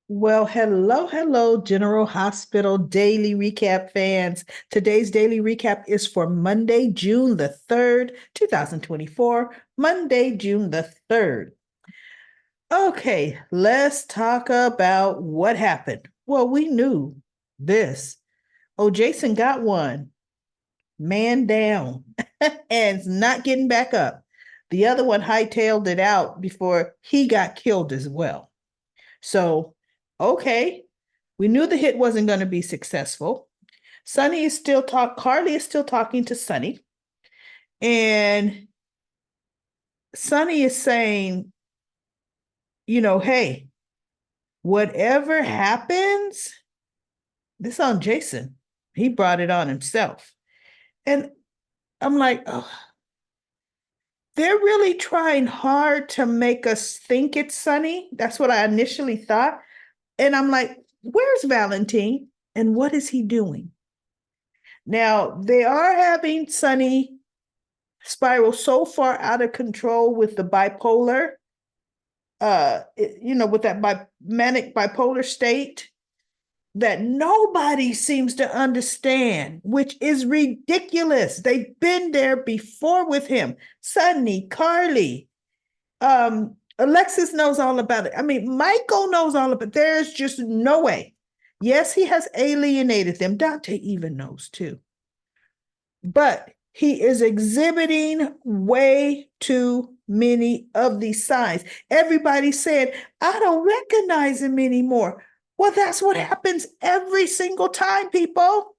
Well, hello, General Hospital Daily Recap fans. Today's daily recap is for Monday, June the 3rd, 2024. Monday, June the 3rd. Okay, let's talk about what happened. Well, we knew this. Oh, Jason got one. Man down and is not getting back up. The other one hightailed it out before he got killed as well. So, okay, we knew the hit wasn't going to be successful. Carly is still talking to Sonny, and Sonny is saying, hey, whatever happens, this on Jason. He brought it on himself. And I'm like, oh, they're really trying hard to make us think it's Sonny. That's what I initially thought. And I'm like, where's Valentine? And what is he doing? Now, they are having Sonny spiral so far out of control with the bipolar, with that manic bipolar state that nobody seems to understand, which is ridiculous. They've been there before with him. Sonny, Carly, Alexis knows all about it. I mean, Michael knows all about it. There's just no way. Yes, he has alienated them. Dante even knows too. But he is exhibiting way too many of these signs. Everybody said, I don't recognize him anymore. Well, that's what happens every single time, people.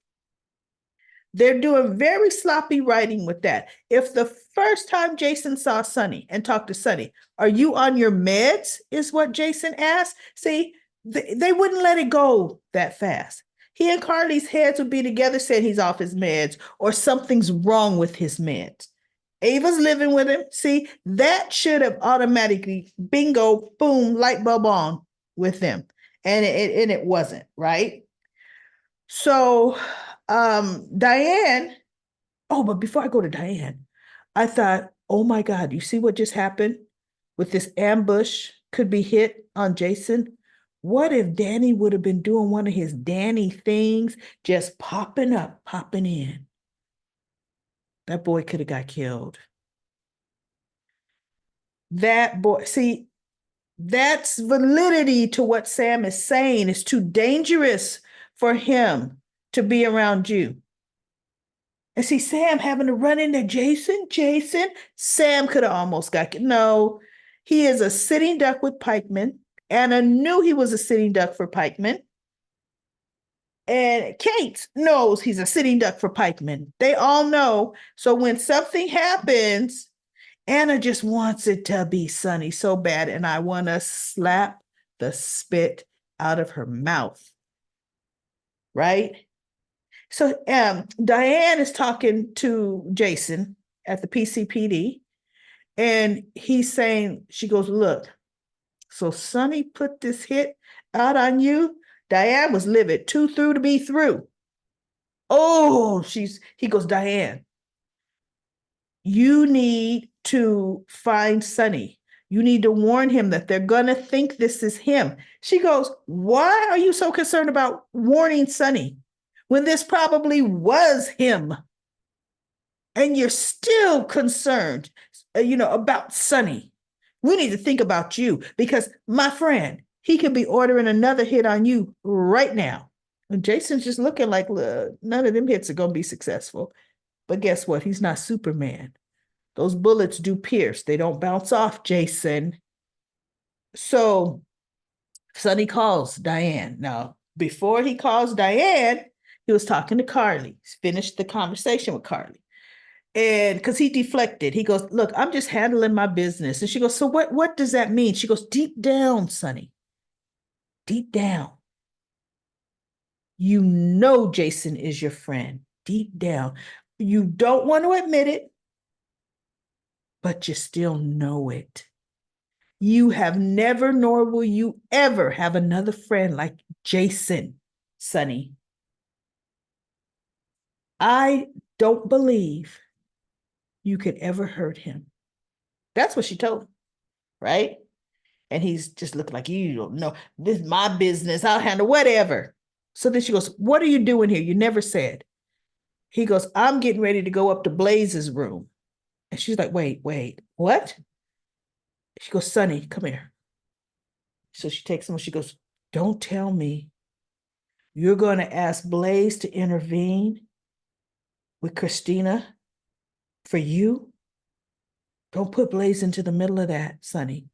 They're doing very sloppy writing with that. If the first time Jason saw Sonny and talked to Sonny, are you on your meds? Is what Jason asked. See, they wouldn't let it go that fast. He and Carly's heads would be together saying he's off his meds or something's wrong with his meds. Ava's living with him. See, that should have automatically, bingo, boom, light bulb on with them. And it wasn't, right? So Diane, oh, but before I go to Diane, I thought, oh my God, you see what just happened with this ambush could be hit on Jason? What if Danny would have been doing one of his Danny things, just popping up, popping in? That boy could have got killed. That boy, see, that's validity to what Sam is saying. It's too dangerous for him to be around you. And see Sam having to run into Jason. Sam could have almost got, no, he is a sitting duck with Pikeman. Anna knew he was a sitting duck for Pikeman. And Kate knows he's a sitting duck for Pikeman. They all know. So when something happens, Anna just wants it to be Sonny so bad. And I want to slap the spit out of her mouth. Right? So Diane is talking to Jason at the PCPD, and he's saying, she goes, look, so Sonny put this hit out on you. Diane was livid, too through to be through. Oh, he goes, Diane, you need to find Sonny. You need to warn him that they're going to think this is him. She goes, why are you so concerned about warning Sonny when this probably was him? And you're still concerned, about Sonny. We need to think about you because, my friend, he could be ordering another hit on you right now. And Jason's just looking like, look, none of them hits are going to be successful. But guess what? He's not Superman. Those bullets do pierce. They don't bounce off, Jason. So Sonny calls Diane. Now, before he calls Diane, he was talking to Carly. He's finished the conversation with Carly. And because he deflected, he goes, look, I'm just handling my business. And she goes, so what does that mean? She goes, deep down, Sonny, deep down, you know Jason is your friend. Deep down. You don't want to admit it, but you still know it. You have never, nor will you ever have another friend like Jason, Sonny. I don't believe you could ever hurt him. That's what she told him, right? And he's just looking like, you don't know. This is my business. I'll handle whatever. So then she goes, what are you doing here? You never said. He goes, I'm getting ready to go up to Blaze's room. And she's like, wait, what? She goes, Sonny, come here. So she takes him and she goes, don't tell me you're going to ask Blaze to intervene with Kristina for you. Don't put Blaze into the middle of that, Sonny.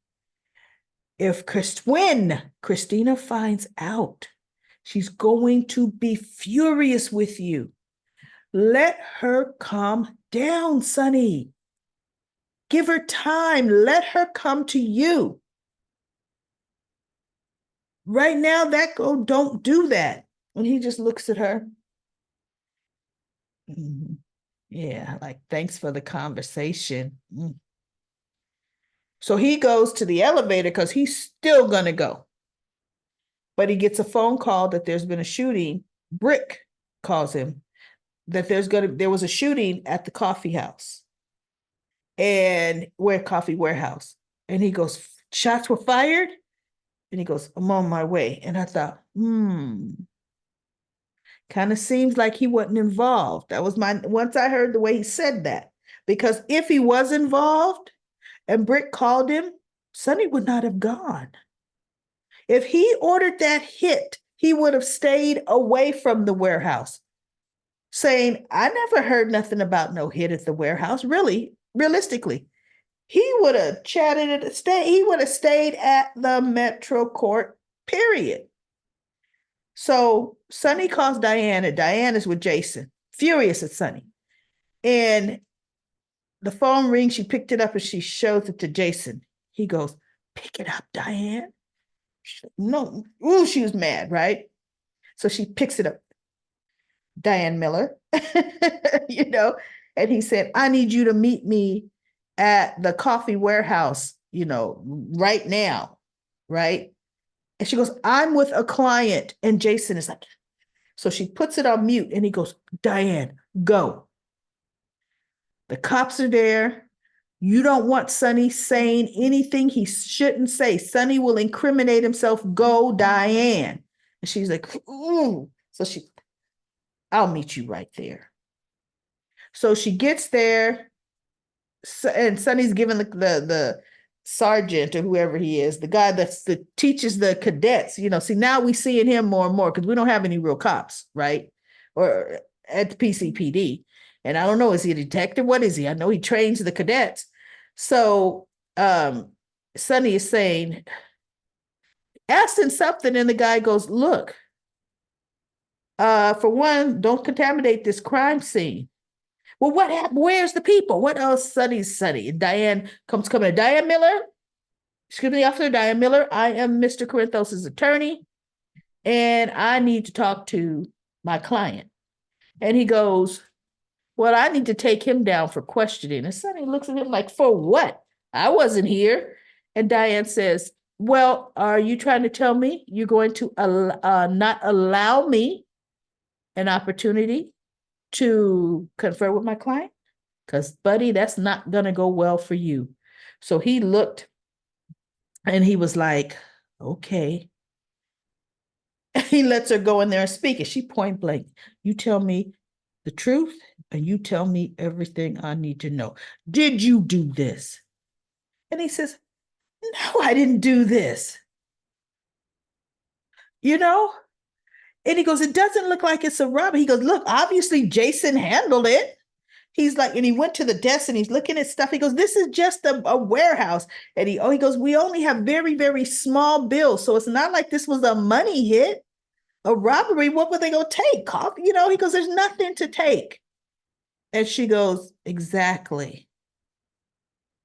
When Kristina finds out, she's going to be furious with you. Let her calm down, Sonny. Give her time. Let her come to you. Right now, don't do that. And he just looks at her. Yeah, like, thanks for the conversation. So he goes to the elevator because he's still going to go. But he gets a phone call that there's been a shooting. Brick calls him that there was a shooting at the coffee house and coffee warehouse. And he goes, shots were fired? And he goes, I'm on my way. And I thought, kind of seems like he wasn't involved. That was once I heard the way he said that. Because if he was involved and Brick called him, Sonny would not have gone. If he ordered that hit, he would have stayed away from the warehouse, saying, I never heard nothing about no hit at the warehouse. Really, realistically, he would have chatted he would have stayed at the Metro Court, period. So Sonny calls Diane, and Diane is with Jason, furious at Sonny. And the phone rings, she picked it up and she shows it to Jason. He goes, pick it up, Diane. No, ooh, she was mad, right? So she picks it up. Diane Miller, and he said, I need you to meet me at the coffee warehouse, right now, right? And she goes, I'm with a client. And Jason is like, so she puts it on mute and he goes, Diane, go. The cops are there. You don't want Sonny saying anything he shouldn't say. Sonny will incriminate himself. Go, Diane. And she's like, ooh. So I'll meet you right there. So she gets there, and Sonny's giving the sergeant or whoever he is, the guy that teaches the cadets, see, now we seeing him more and more because we don't have any real cops, right? Or at the PCPD. And I don't know, is he a detective? What is he? I know he trains the cadets. So Sonny is saying, asking something, and the guy goes, look, for one, don't contaminate this crime scene. Well, what happened? Where's the people? What else? Sonny's Sonny. Diane comes coming. Diane Miller, excuse me, Officer Diane Miller. I am Mr. Corinthos' attorney, and I need to talk to my client. And he goes, well, I need to take him down for questioning. And Sonny looks at him like, for what? I wasn't here. And Diane says, well, are you trying to tell me you're going to not allow me an opportunity to confer with my client? Because, buddy, that's not going to go well for you. So he looked and he was like, okay. He lets her go in there and speak. And she point blank, you tell me the truth and you tell me everything I need to know. Did you do this? And he says, no, I didn't do this. And he goes, it doesn't look like it's a robbery. He goes, look, obviously Jason handled it. He's like, and he went to the desk and he's looking at stuff. He goes, this is just a warehouse. And he goes, we only have very, very small bills. So it's not like this was a money hit, a robbery. What were they going to take? Coffee? He goes, there's nothing to take. And she goes, exactly.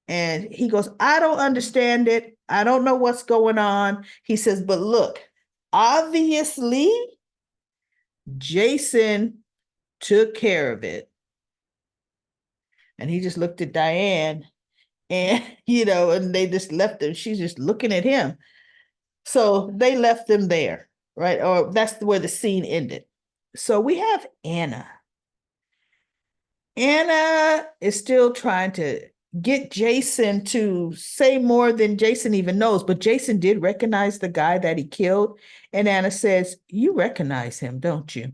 And he goes, I don't understand it. I don't know what's going on. He says, but look, obviously, Jason took care of it. And he just looked at Diane and, and they just left him. She's just looking at him. So they left him there, right? Or that's where the scene ended. So we have Anna. Anna is still trying to get Jason to say more than Jason even knows. But Jason did recognize the guy that he killed. And Anna says, you recognize him, don't you?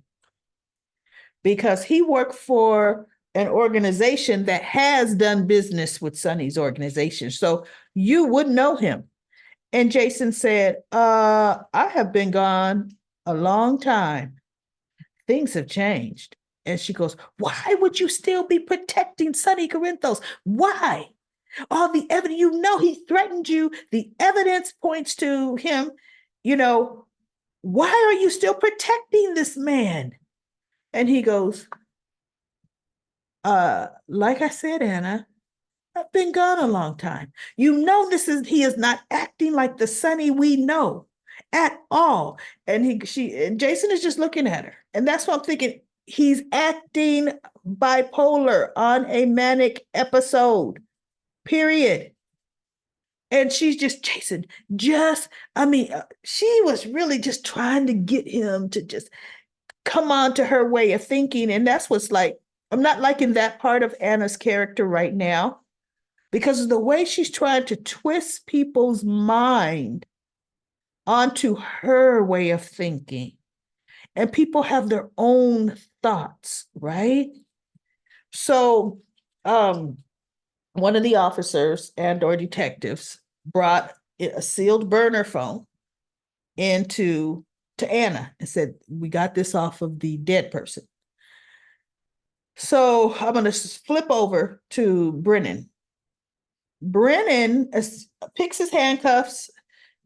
Because he worked for an organization that has done business with Sonny's organization. So you would know him. And Jason said, I have been gone a long time. Things have changed. And she goes, why would you still be protecting Sonny Corinthos? Why? All the evidence, you know, he threatened you. The evidence points to him. You know, why are you still protecting this man? And he goes, like I said, Anna, I've been gone a long time. You know, he is not acting like the Sonny we know at all. And and Jason is just looking at her. And that's what I'm thinking. He's acting bipolar on a manic episode, period. And she's just Jason, she was really just trying to get him to just come on to her way of thinking. And that's what's like, I'm not liking that part of Anna's character right now because of the way she's trying to twist people's mind onto her way of thinking. And people have their own thoughts, right? So one of the officers and or detectives brought a sealed burner phone to Anna and said, we got this off of the dead person. So I'm going to flip over to Brennan. Brennan picks his handcuffs.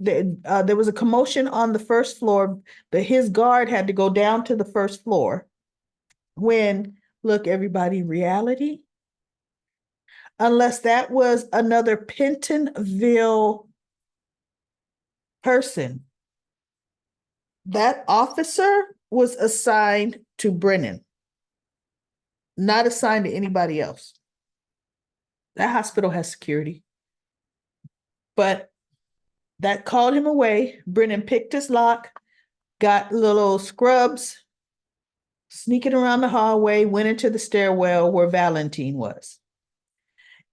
There was a commotion on the first floor. His guard had to go down to the first floor when, look, everybody, reality, unless that was another Pentonville person, that officer was assigned to Brennan, not assigned to anybody else. That hospital has security. But that called him away. Brennan picked his lock, got little scrubs, sneaking around the hallway, went into the stairwell where Valentine was.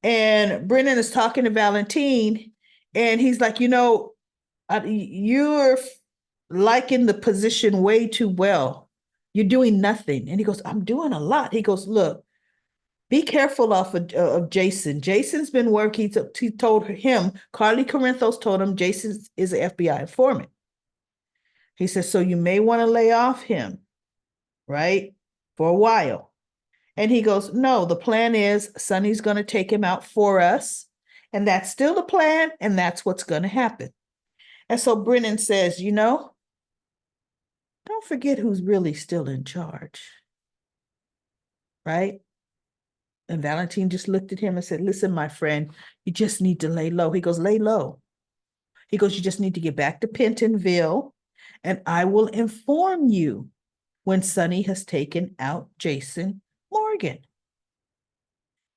And Brennan is talking to Valentine, and he's like, you're liking the position way too well. You're doing nothing. And he goes, I'm doing a lot. He goes, look, be careful of Jason. Jason's been working. He told him, Carly Corinthos told him Jason is an FBI informant. He says, so you may want to lay off him, right? For a while. And he goes, no, the plan is Sonny's going to take him out for us. And that's still the plan. And that's what's going to happen. And so Brennan says, don't forget who's really still in charge. Right? And Valentine just looked at him and said, listen, my friend, you just need to lay low. He goes, lay low. He goes, you just need to get back to Pentonville, and I will inform you when Sonny has taken out Jason Morgan.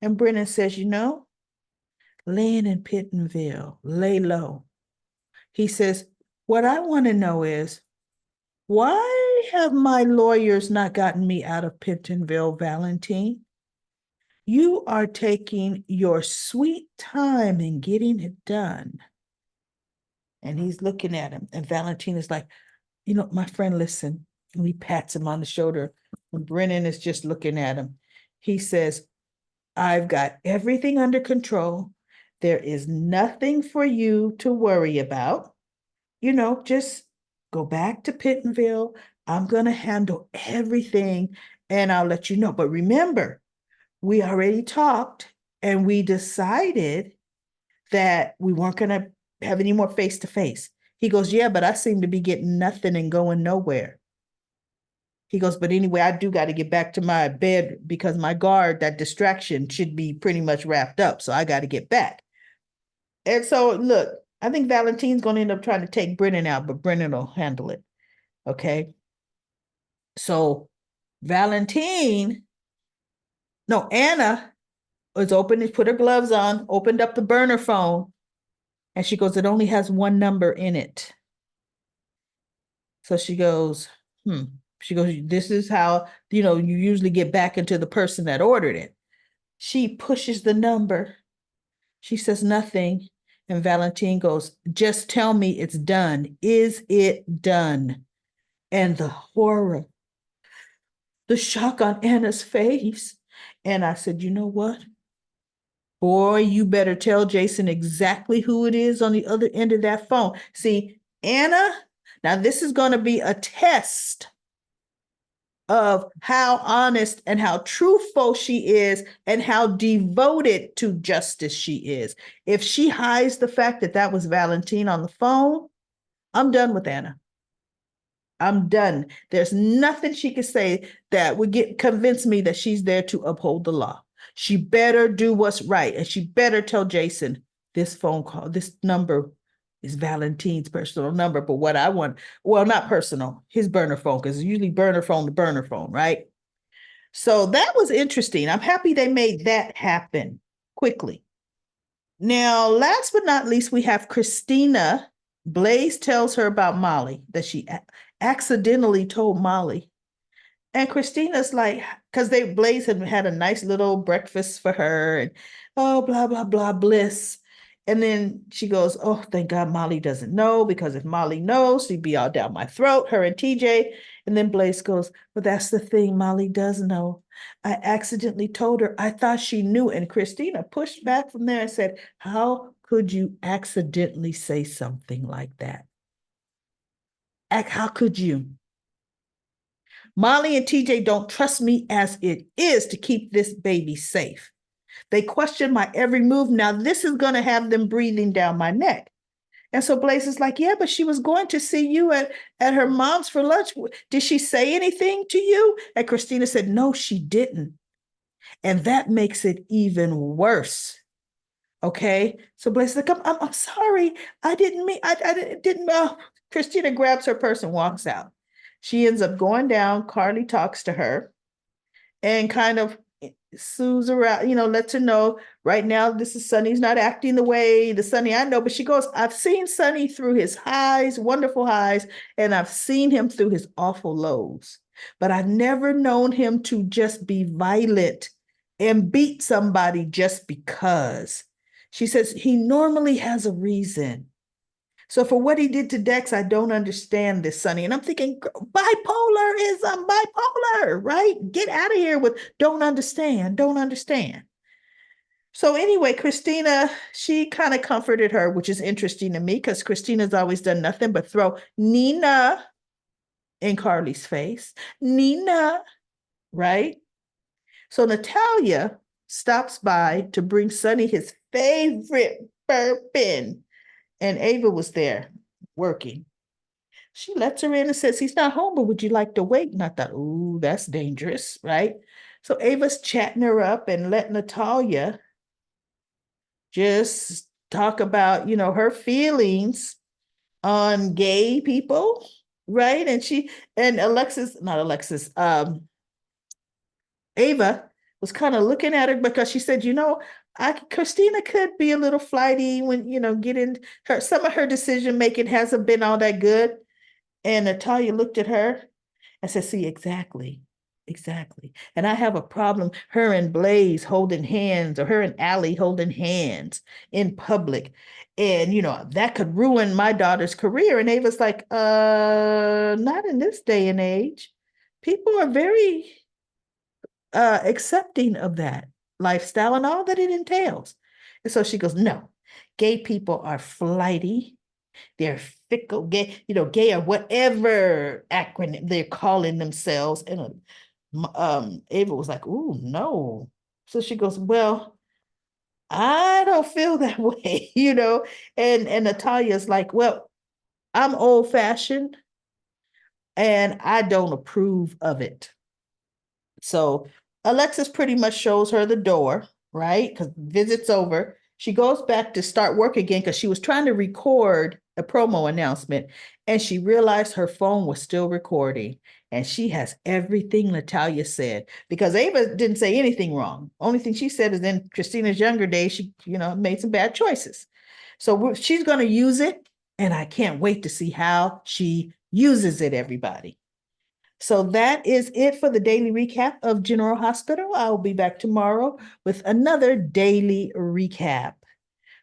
And Brennan says, laying in Pentonville, lay low. He says, what I want to know is, why have my lawyers not gotten me out of Pentonville, Valentine? You are taking your sweet time in getting it done. And he's looking at him. And Valentine is like, my friend, listen. And he pats him on the shoulder. And Brennan is just looking at him. He says, I've got everything under control. There is nothing for you to worry about. Just go back to Pentonville. I'm going to handle everything and I'll let you know. But remember, we already talked and we decided that we weren't going to have any more face-to-face. He goes, yeah, but I seem to be getting nothing and going nowhere. He goes, but anyway, I do got to get back to my bed because my guard, that distraction should be pretty much wrapped up. So I got to get back. And so, look, I think Valentine's going to end up trying to take Brennan out, but Brennan will handle it. Okay. So Anna was open, put her gloves on, opened up the burner phone, and she goes, it only has one number in it. So she goes, She goes, this is how, you usually get back into the person that ordered it. She pushes the number She says nothing. And Valentine goes, just tell me it's done. Is it done? And the horror, the shock on Anna's face. And I said, you know what? Boy, you better tell Jason exactly who it is on the other end of that phone. See, Anna, now this is going to be a test of how honest and how truthful she is and how devoted to justice she is. If she hides the fact that that was Valentine on the phone, I'm done with Anna. I'm done. There's nothing she could say that would convince me that she's there to uphold the law. She better do what's right, and she better tell Jason this phone call, this number is Valentine's personal number. But what I want, well, not personal, his burner phone, because it's usually burner phone to burner phone, right? So that was interesting. I'm happy they made that happen quickly. Now, last but not least, we have Kristina. Blaze tells her about Molly, that she accidentally told Molly. And Kristina's like, because Blaze had a nice little breakfast for her and oh, blah, blah, blah, bliss. And then she goes, oh, thank God Molly doesn't know, because if Molly knows, she'd be all down my throat, her and TJ. And then Blaze goes, but that's the thing, Molly does know. I accidentally told her. I thought she knew. And Kristina pushed back from there and said, how could you accidentally say something like that? How could you? Molly and TJ don't trust me as it is to keep this baby safe. They question my every move. Now, this is going to have them breathing down my neck. And so Blaze is like, yeah, but she was going to see you at her mom's for lunch. Did she say anything to you? And Kristina said, no, she didn't. And that makes it even worse. Okay. So Blaze is like, I'm sorry. I didn't mean, I didn't. Kristina grabs her purse and walks out. She ends up going down. Carly talks to her and kind of soothes her out, lets her know right now this is Sonny's not acting the way the Sonny I know. But she goes, I've seen Sonny through his highs, wonderful highs, and I've seen him through his awful lows. But I've never known him to just be violent and beat somebody just because. She says he normally has a reason. So for what he did to Dex, I don't understand this, Sonny. And I'm thinking, bipolarism, bipolar, right? Get out of here with don't understand. So anyway, Kristina, she kind of comforted her, which is interesting to me because Kristina's always done nothing but throw Nina in Carly's face. Nina, right? So Natalia stops by to bring Sonny his favorite bourbon. And Ava was there working. She lets her in and says, he's not home, but would you like to wait? And I thought, ooh, that's dangerous, right? So Ava's chatting her up and let Natalia just talk about, her feelings on gay people, right? And Ava was kind of looking at her because she said, Kristina could be a little flighty when, getting some of her decision making hasn't been all that good. And Natalia looked at her and said, see, exactly. And I have a problem, her and Blaze holding hands or her and Allie holding hands in public. And, that could ruin my daughter's career. And Ava's like, not in this day and age. People are very accepting of that lifestyle and all that it entails. And so she goes, no, gay people are flighty. They're fickle, gay or whatever acronym they're calling themselves. And Ava was like, ooh, no. So she goes, well, I don't feel that way, and Natalia's like, well, I'm old fashioned and I don't approve of it. So Alexis pretty much shows her the door, right? Because visit's over. She goes back to start work again because she was trying to record a promo announcement and she realized her phone was still recording. And she has everything Natalia said because Ava didn't say anything wrong. Only thing she said is in Kristina's younger days, she, made some bad choices. So she's going to use it. And I can't wait to see how she uses it, everybody. So that is it for the daily recap of General Hospital. I will be back tomorrow with another daily recap.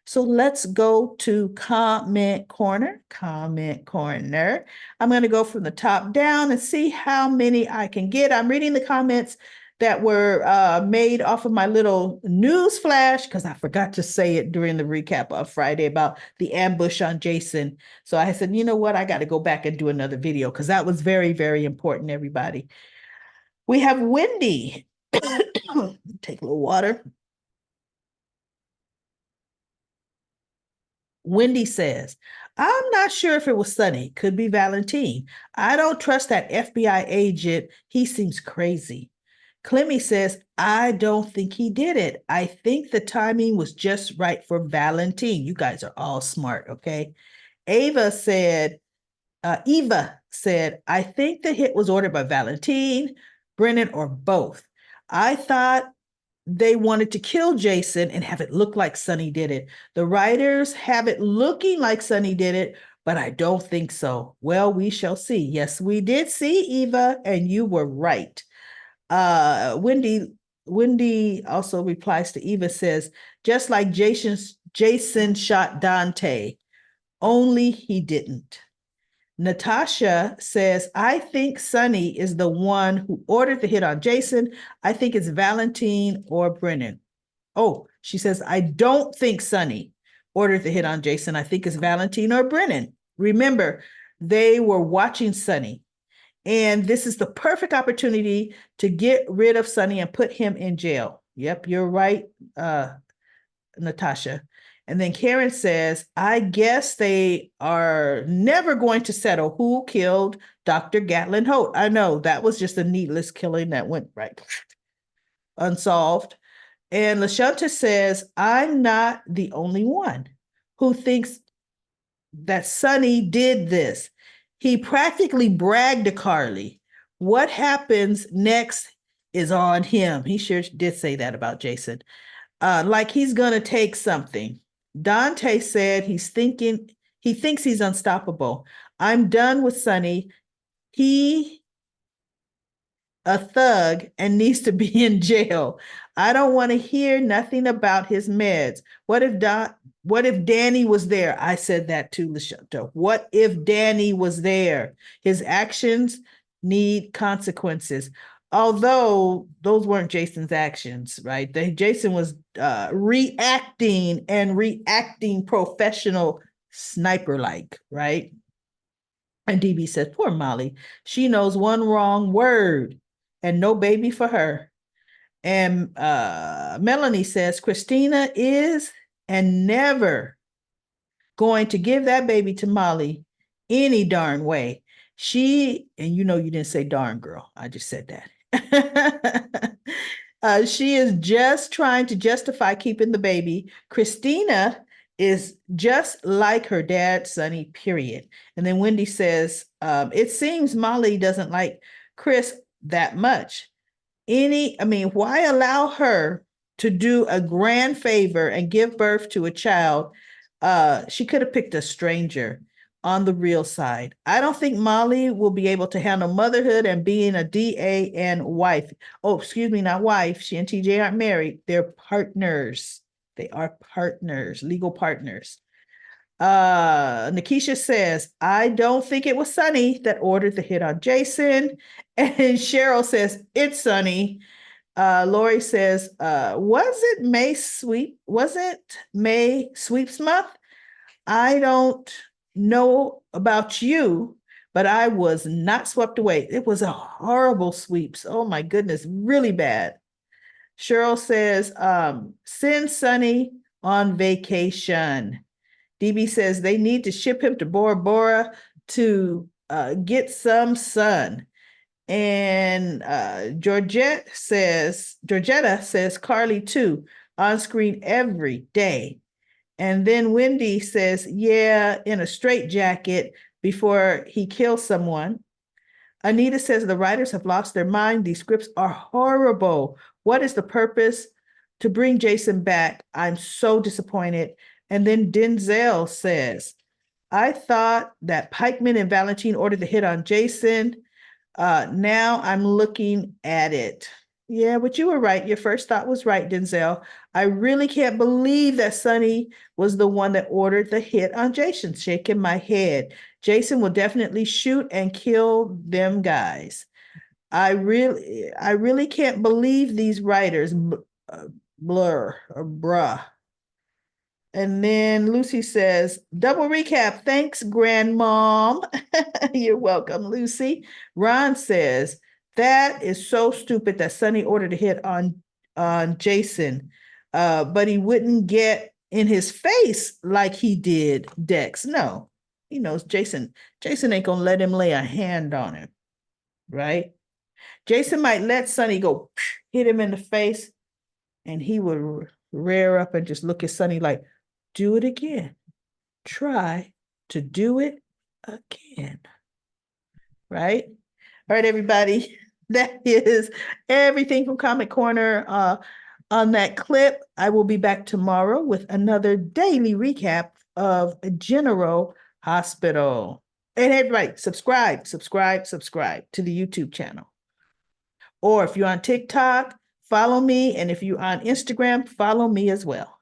So let's go to comment corner. Comment corner. I'm going to go from the top down and see how many I can get. I'm reading the comments that were made off of my little news flash because I forgot to say it during the recap of Friday about the ambush on Jason. So I said, you know what? I got to go back and do another video because that was very, very important, everybody. We have Wendy. Take a little water. Wendy says, I'm not sure if it was Sonny. Could be Valentine. I don't trust that FBI agent. He seems crazy. Clemmy says, I don't think he did it. I think the timing was just right for Valentine. You guys are all smart, okay? Eva said, I think the hit was ordered by Valentine, Brennan, or both. I thought they wanted to kill Jason and have it look like Sonny did it. The writers have it looking like Sonny did it, but I don't think so. Well, we shall see. Yes, we did see Eva, and you were right. Wendy also replies to Eva, says, just like Jason shot Dante, only he didn't. Natasha says, I think Sonny is the one who ordered the hit on Jason. I think it's Valentine or Brennan. Oh, she says, I don't think Sonny ordered the hit on Jason. I think it's Valentine or Brennan. Remember, they were watching Sonny. And this is the perfect opportunity to get rid of Sonny and put him in jail. Yep, you're right, Natasha. And then Karen says, I guess they are never going to settle who killed Dr. Gatlin Holt. I know that was just a needless killing that went right unsolved. And LaShunta says, I'm not the only one who thinks that Sonny did this. He practically bragged to Carly. What happens next is on him. He sure did say that about Jason. Like he's going to take something. Dante said he thinks he's unstoppable. I'm done with Sonny. He a thug and needs to be in jail. I don't want to hear nothing about his meds. What if Danny was there? I said that too, LaShunta. What if Danny was there? His actions need consequences. Although those weren't Jason's actions, right? Jason was reacting professional sniper-like, right? And DB says, poor Molly, she knows one wrong word and no baby for her. And Melanie says, Kristina is and never going to give that baby to Molly any darn way. And you know you didn't say darn, girl. I just said that. She is just trying to justify keeping the baby. Kristina is just like her dad, Sonny, period. And then Wendy says, it seems Molly doesn't like Chris that much. Why allow her to do a grand favor and give birth to a child? She could have picked a stranger on the real side. I don't think Molly will be able to handle motherhood and being a DA and wife. Oh, excuse me, not wife. She and TJ aren't married. They're partners. They are partners, legal partners. Nikisha says, I don't think it was Sonny that ordered the hit on Jason. And Cheryl says, it's Sonny. Lori says, wasn't May Sweeps Month? I don't know about you, but I was not swept away. It was a horrible sweeps. Oh my goodness, really bad. Cheryl says, send Sonny on vacation. DB says they need to ship him to Bora Bora to get some sun. And Georgetta says Carly too, on screen every day. And then Wendy says, yeah, in a straitjacket before he kills someone. Anita says the writers have lost their mind. These scripts are horrible. What is the purpose to bring Jason back? I'm so disappointed. And then Denzel says, I thought that Pikeman and Valentine ordered the hit on Jason. Now I'm looking at it. Yeah, but you were right. Your first thought was right, Denzel. I really can't believe that Sonny was the one that ordered the hit on Jason. Shaking my head. Jason will definitely shoot and kill them guys. I really can't believe these writers. Blur or bruh. And then Lucy says, double recap. Thanks, grandmom. You're welcome, Lucy. Ron says, that is so stupid that Sonny ordered a hit on Jason, but he wouldn't get in his face like he did Dex. No, he knows Jason. Jason ain't gonna let him lay a hand on him, right? Jason might let Sonny go hit him in the face, and he would rear up and just look at Sonny like, do it again. Try to do it again. Right? All right, everybody. That is everything from Comic Corner on that clip. I will be back tomorrow with another daily recap of General Hospital. And everybody, subscribe to the YouTube channel. Or if you're on TikTok, follow me. And if you're on Instagram, follow me as well.